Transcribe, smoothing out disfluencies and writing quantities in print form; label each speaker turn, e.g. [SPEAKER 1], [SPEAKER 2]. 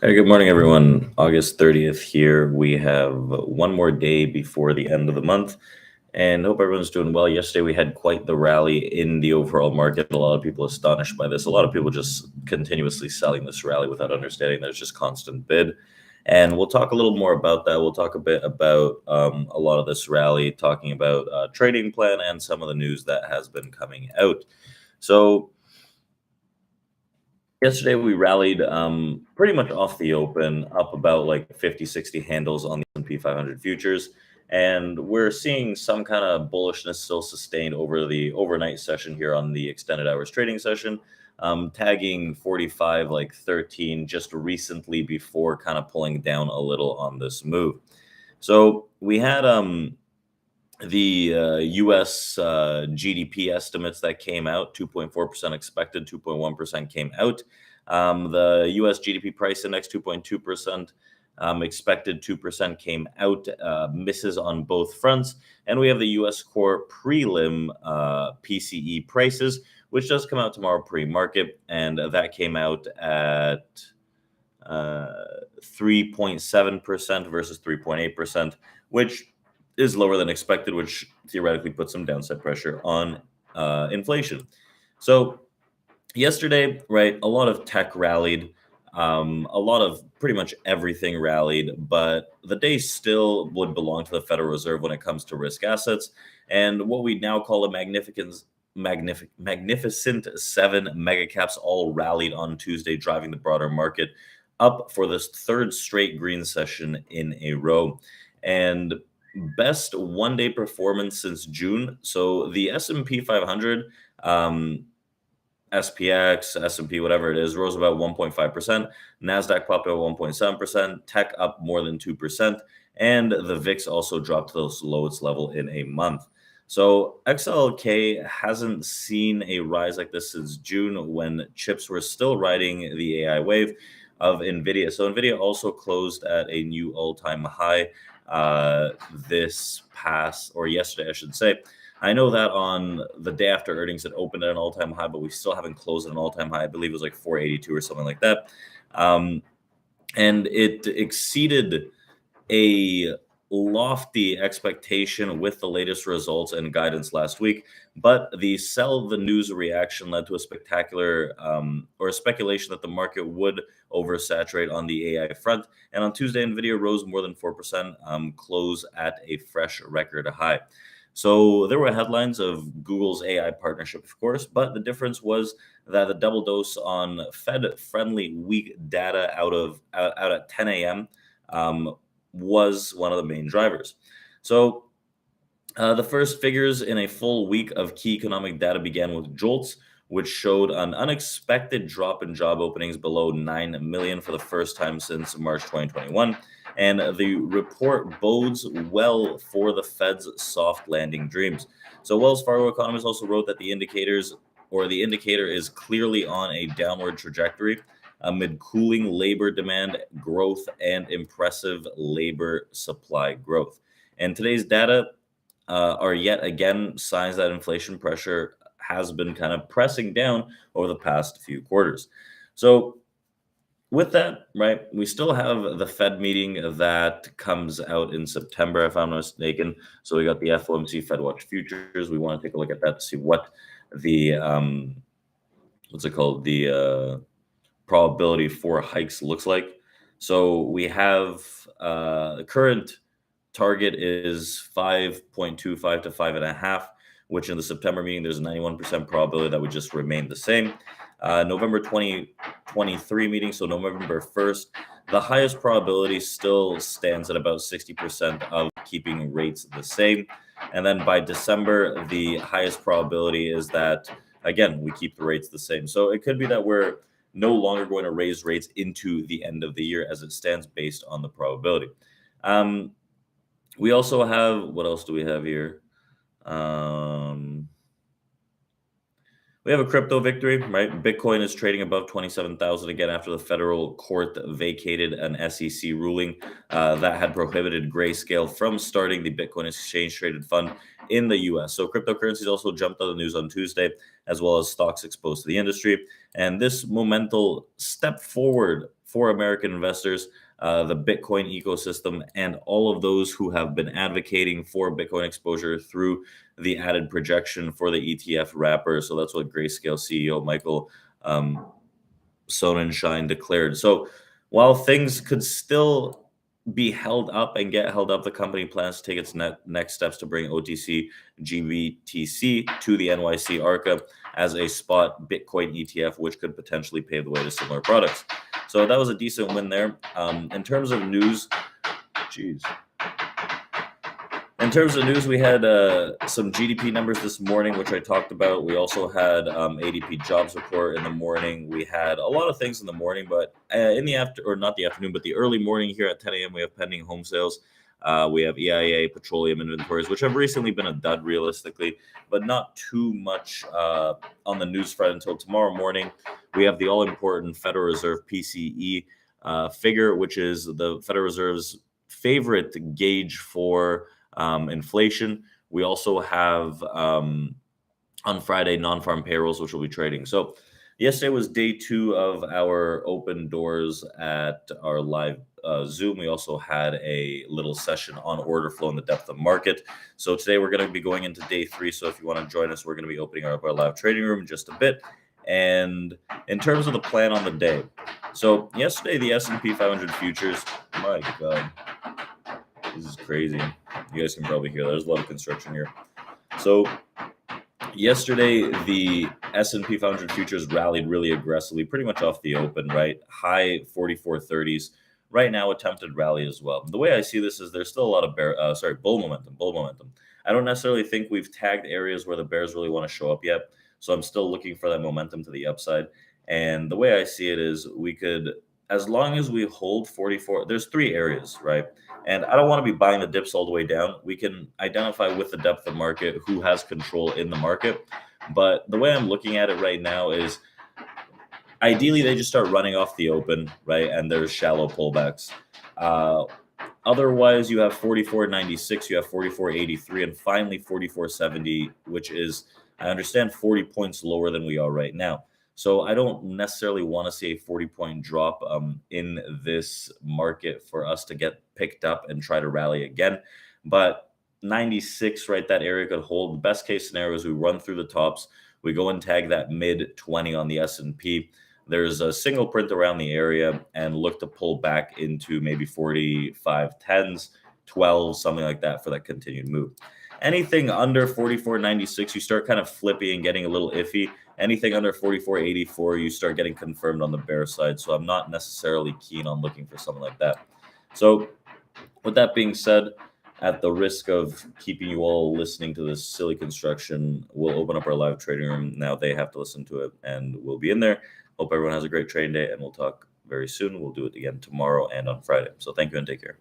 [SPEAKER 1] Hey, good morning, everyone. August 30th here. We have one more day before the end of the month, and hope everyone's doing well. Yesterday, we had quite the rally in the overall market. A lot of people astonished by this. A lot of people just continuously selling this rally without understanding there's just constant bid. And we'll talk a little more about that. We'll talk a bit about a lot of this rally, talking about trading plan and some of the news that has been coming out. So yesterday we rallied pretty much off the open, up about like 50-60 handles on the S&P 500 futures, and we're seeing some kind of bullishness still sustained over the overnight session here on the extended hours trading session, tagging 45 like 13 just recently before kind of pulling down a little on this move. So we had the U.S. GDP estimates that came out, 2.4% expected, 2.1% came out. The U.S. GDP price index, 2.2%, expected 2% came out, misses on both fronts. And we have the U.S. core prelim PCE prices, which does come out tomorrow pre-market, and that came out at 3.7% versus 3.8%, which is lower than expected, which theoretically puts some downside pressure on inflation. So yesterday, right, a lot of tech rallied, a lot of pretty much everything rallied, but the day still would belong to the Federal Reserve when it comes to risk assets. And what we now call a magnificent seven mega caps all rallied on Tuesday, driving the broader market up for this third straight green session in a row. And best one-day performance since June. So the S&P 500, SPX, S&P, whatever it is, rose about 1.5%. NASDAQ popped up 1.7%. Tech up more than 2%. And the VIX also dropped to the lowest level in a month. So XLK hasn't seen a rise like this since June, when chips were still riding the AI wave of NVIDIA. So NVIDIA also closed at a new all-time high yesterday, I should say. I know that on the day after earnings, it opened at an all-time high, but we still haven't closed at an all-time high. I believe it was like 482 or something like that. And it exceeded a lofty expectation with the latest results and guidance last week, but the sell the news reaction led to a spectacular or a speculation that the market would oversaturate on the AI front. And on Tuesday, NVIDIA rose more than 4%, close at a fresh record high. So there were headlines of Google's AI partnership, of course, but the difference was that the double dose on Fed-friendly weak data out at 10 a.m. Was one of the main drivers. So the first figures in a full week of key economic data began with JOLTS, which showed an unexpected drop in job openings below 9 million for the first time since March 2021. And the report bodes well for the Fed's soft landing dreams. So Wells Fargo economists also wrote that the indicator is clearly on a downward trajectory amid cooling labor demand growth and impressive labor supply growth. And today's data are yet again signs that inflation pressure has been kind of pressing down over the past few quarters. So with that, right, we still have the Fed meeting that comes out in September, if I'm not mistaken. So we got the FOMC Fed Watch futures. We want to take a look at that to see what the the probability for hikes looks like. So we have the current target is 5.25 to 5.5, which in the September meeting, there's a 91% probability that would just remain the same. November 2023 meeting, so November 1st, the highest probability still stands at about 60% of keeping rates the same. And then by December, the highest probability is that, again, we keep the rates the same. So it could be that we're no longer going to raise rates into the end of the year as it stands based on the probability. We also have, what else do we have here? We have a crypto victory, right? Bitcoin is trading above 27,000 again after the federal court vacated an SEC ruling that had prohibited Grayscale from starting the Bitcoin exchange traded fund in the US. So cryptocurrencies also jumped on the news on Tuesday as well as stocks exposed to the industry. And this monumental step forward for American investors, the Bitcoin ecosystem, and all of those who have been advocating for Bitcoin exposure through the added projection for the ETF wrapper. So that's what Grayscale CEO Michael Sonnenschein declared. So while things could still be held up and get held up, the company plans to take its next steps to bring OTC GBTC to the NYC ARCA as a spot Bitcoin ETF, which could potentially pave the way to similar products. So that was a decent win there. In terms of news, we had some GDP numbers this morning, which I talked about. We also had ADP jobs report in the morning. We had a lot of things in the morning, but in the afternoon, but the early morning here at 10 a.m., we have pending home sales. We have EIA petroleum inventories, which have recently been a dud realistically, but not too much on the news front until tomorrow morning. We have the all-important Federal Reserve PCE figure, which is the Federal Reserve's favorite gauge for inflation. We also have on Friday non-farm payrolls, which will be trading. So yesterday was day 2 of our open doors at our live Zoom. We also had a little session on order flow and the depth of market. So today we're going to be going into day 3. So if you want to join us, we're going to be opening up our live trading room in just a bit. And in terms of the plan on the day, so yesterday the S&P 500 futures, my God, this is crazy. You guys can probably hear there's a lot of construction here. So yesterday, the S&P 500 futures rallied really aggressively, pretty much off the open, right? High 4430s. Right now, attempted rally as well. The way I see this is there's still a lot of bull momentum. I don't necessarily think we've tagged areas where the bears really want to show up yet. So I'm still looking for that momentum to the upside. And the way I see it is we could, as long as we hold 44, there's 3 areas, right? And I don't want to be buying the dips all the way down. We can identify with the depth of market who has control in the market. But the way I'm looking at it right now is ideally they just start running off the open, right? And there's shallow pullbacks. Otherwise, you have 44.96, you have 44.83, and finally 44.70, which is, I understand, 40 points lower than we are right now. So I don't necessarily want to see a 40-point drop in this market for us to get picked up and try to rally again. But 96, right, that area could hold. The best case scenario is we run through the tops. We go and tag that mid 20 on the S&P. There's a single print around the area and look to pull back into maybe 45 10s, 12, something like that for that continued move. Anything under 44.96, you start kind of flippy and getting a little iffy. Anything under 44.84, you start getting confirmed on the bear side. So I'm not necessarily keen on looking for something like that. So with that being said, at the risk of keeping you all listening to this silly construction, we'll open up our live trading room. Now they have to listen to it, and we'll be in there. Hope everyone has a great trading day, and we'll talk very soon. We'll do it again tomorrow and on Friday. So thank you and take care.